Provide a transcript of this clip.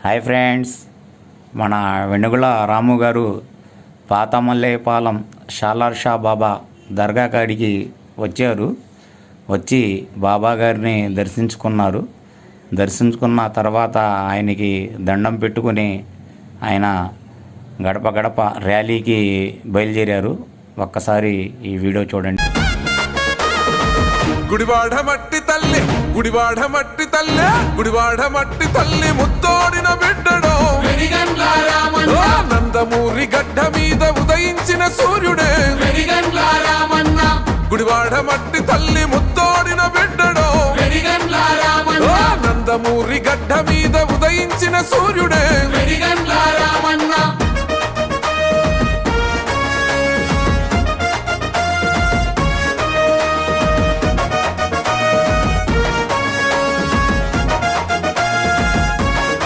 Hi friends, మన వెనుగుల రాము గారు పాతమల్లేపాలెం షాలార్ షా బాబా దర్గా కాడికి వచ్చారు. వచ్చి బాబా గారిని దర్శించుకున్నారు. దర్శించుకున్న తర్వాత ఆయనకి దండం పెట్టుకుని ఆయన గడప గడప ర్యాలీకి బయలుదేరారు. ఒక్కసారి ఈ వీడియో చూడండి. గుడివాడ మట్టి తల్లి, గుడివాడ మట్టి తల్లి, గుడివాడ మట్టి తల్లి ముత్తోడిన బిడ్డడు నందమూరి గడ్డ మీద ఉదయించిన సూర్యుడే. గుడివాడ మట్టి తల్లి ముత్తోడిన బిడ్డడు నందమూరి గడ్డ మీద ఉదయించిన సూర్యుడే.